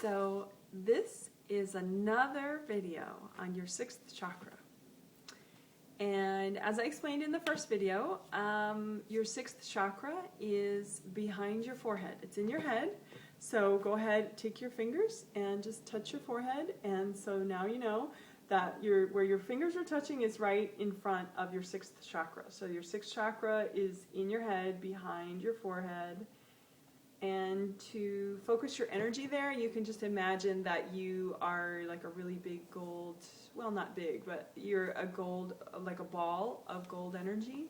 So this is another video on your sixth chakra. And as I explained in the first video, your sixth chakra is behind your forehead. It's in your head. So go ahead, take your fingers and just touch your forehead. And so now you know that where your fingers are touching is right in front of your sixth chakra. So your sixth chakra is in your head, behind your forehead. And to focus your energy there, you can just imagine that you are like a really big gold, well, not big, but you're a gold, like a ball of gold energy,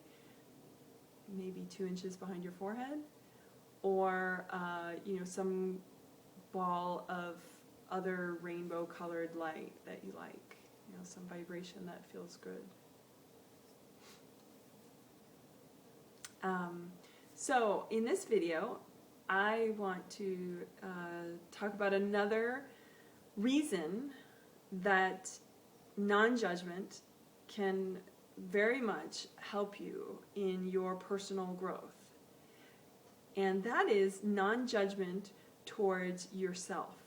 maybe 2 inches behind your forehead, or some ball of other rainbow colored light that you like, some vibration that feels good. So in this video, I want to talk about another reason that non-judgment can very much help you in your personal growth. And that is non-judgment towards yourself.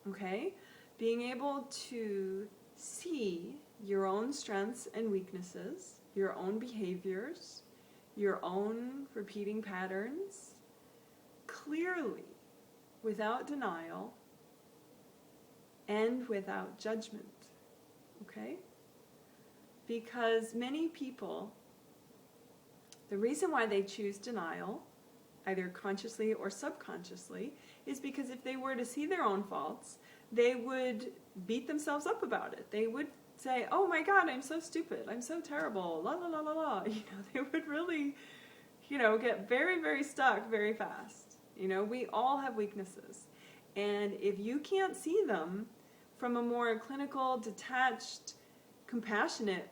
Okay? Being able to see your own strengths and weaknesses, your own behaviors, your own repeating patterns, clearly, without denial, and without judgment. Okay? Because many people, the reason why they choose denial, either consciously or subconsciously, is because if they were to see their own faults, they would beat themselves up about it. They would say, oh my God, I'm so stupid, I'm so terrible, la la la la la. They would really, get very, very stuck very fast. We all have weaknesses. And if you can't see them from a more clinical, detached, compassionate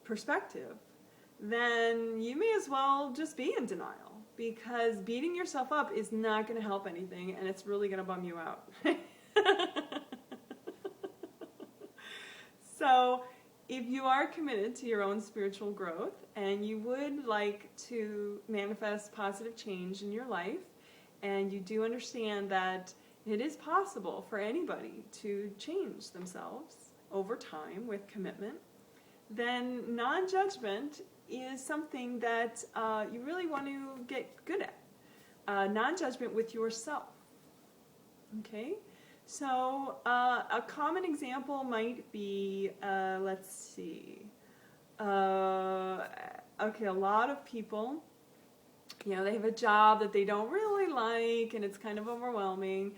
perspective, then you may as well just be in denial, because beating yourself up is not going to help anything, and it's really going to bum you out. So if you are committed to your own spiritual growth and you would like to manifest positive change in your life, and you do understand that it is possible for anybody to change themselves over time with commitment, then non-judgment is something that you really want to get good at. Non-judgment with yourself. Okay? So a common example might be, let's see, okay, a lot of people, they have a job that they don't really like and it's kind of overwhelming.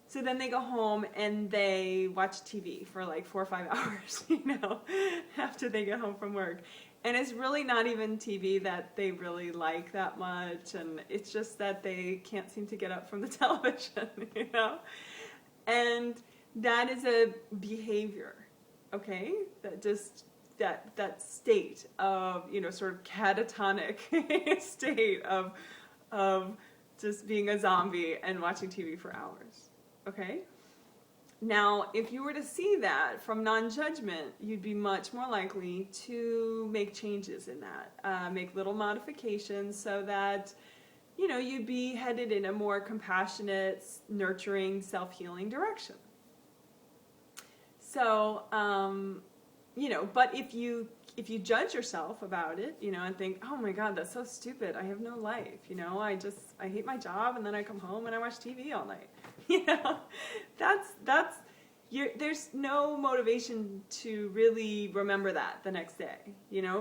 So then they go home and they watch TV for like 4 or 5 hours, after they get home from work. And it's really not even TV that they really like that much, and it's just that they can't seem to get up from the television, And that is a behavior, okay? That state of, sort of catatonic state of just being a zombie and watching TV for hours, okay? Now, if you were to see that from non-judgment, you'd be much more likely to make changes in that, make little modifications so that, you'd be headed in a more compassionate, nurturing, self-healing direction. So, but if you judge yourself about it, and think, oh my God, that's so stupid, I have no life, I hate my job, and then I come home and I watch TV all night, there's no motivation to really remember that the next day,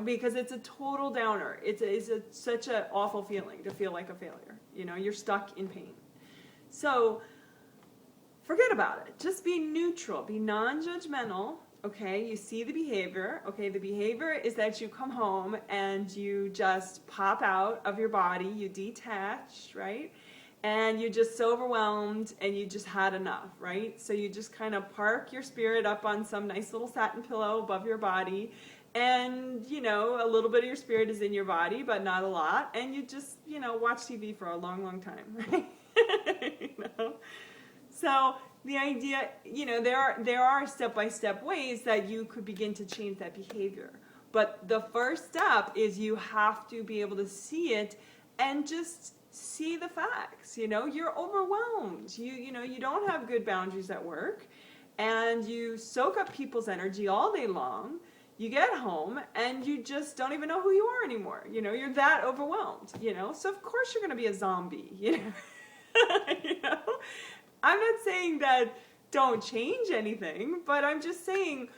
because it's a total downer. It's such an awful feeling to feel like a failure, you're stuck in pain. So forget about it. Just be neutral, be non-judgmental. Okay, you see the behavior. Okay, the behavior is that you come home and you just pop out of your body, you detach, right? And you're just so overwhelmed and you just had enough, right? So you just kind of park your spirit up on some nice little satin pillow above your body, and, a little bit of your spirit is in your body, but not a lot, and you just, watch TV for a long, long time, right? So the idea, there are step-by-step ways that you could begin to change that behavior. But the first step is you have to be able to see it and just see the facts. You're overwhelmed. You don't have good boundaries at work, and you soak up people's energy all day long. You get home and you just don't even know who you are anymore. You're that overwhelmed, so of course you're going to be a zombie. I'm not saying that don't change anything, but I'm just saying,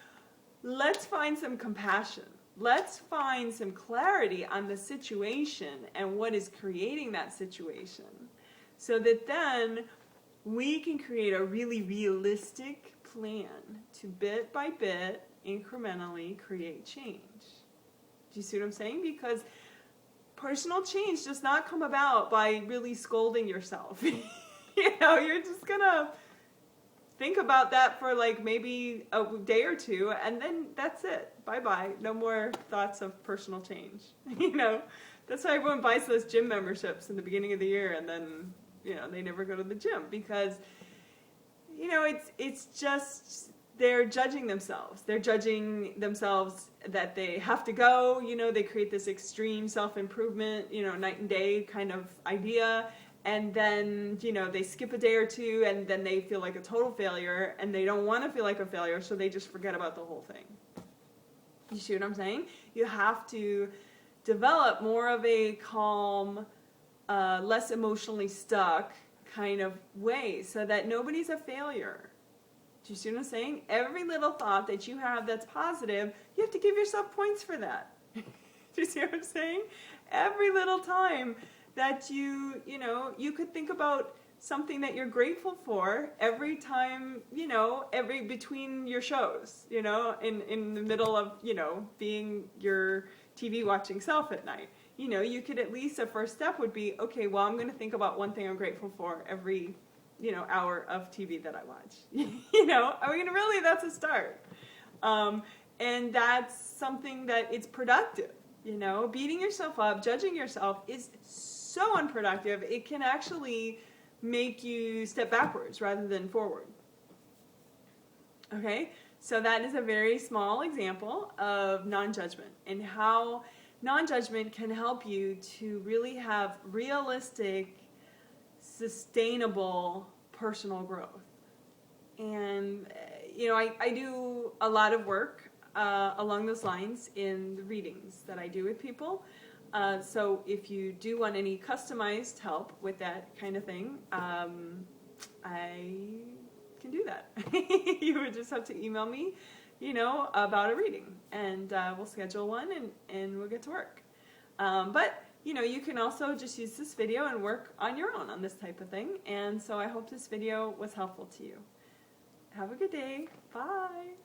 let's find some compassion. Let's find some clarity on the situation and what is creating that situation, so that then we can create a really realistic plan to bit by bit, incrementally create change. Do you see what I'm saying? Because personal change does not come about by really scolding yourself. You're just gonna think about that for like maybe a day or two, and then that's it. Bye-bye. No more thoughts of personal change. That's why everyone buys those gym memberships in the beginning of the year, and then, they never go to the gym, because, it's just, they're judging themselves. They're judging themselves that they have to go, they create this extreme self-improvement, night and day kind of idea. And then, they skip a day or two, and then they feel like a total failure, and they don't want to feel like a failure, so they just forget about the whole thing. You see what I'm saying? You have to develop more of a calm, less emotionally stuck kind of way, so that nobody's a failure. Do you see what I'm saying? Every little thought that you have that's positive, you have to give yourself points for that. Do you see what I'm saying? Every little time that you could think about something that you're grateful for every time, every between your shows, in the middle of, being your TV watching self at night. You could at least, a first step would be, okay, well, I'm going to think about one thing I'm grateful for every, hour of TV that I watch. Really, that's a start. And that's something that it's productive. Beating yourself up, judging yourself is so unproductive. It can actually make you step backwards rather than forward. Okay? So that is a very small example of non-judgment, and how non-judgment can help you to really have realistic, sustainable personal growth. And, I do a lot of work along those lines in the readings that I do with people. So if you do want any customized help with that kind of thing, I can do that. You would just have to email me, about a reading, and we'll schedule one, and we'll get to work. But, you can also just use this video and work on your own on this type of thing. And so I hope this video was helpful to you. Have a good day. Bye.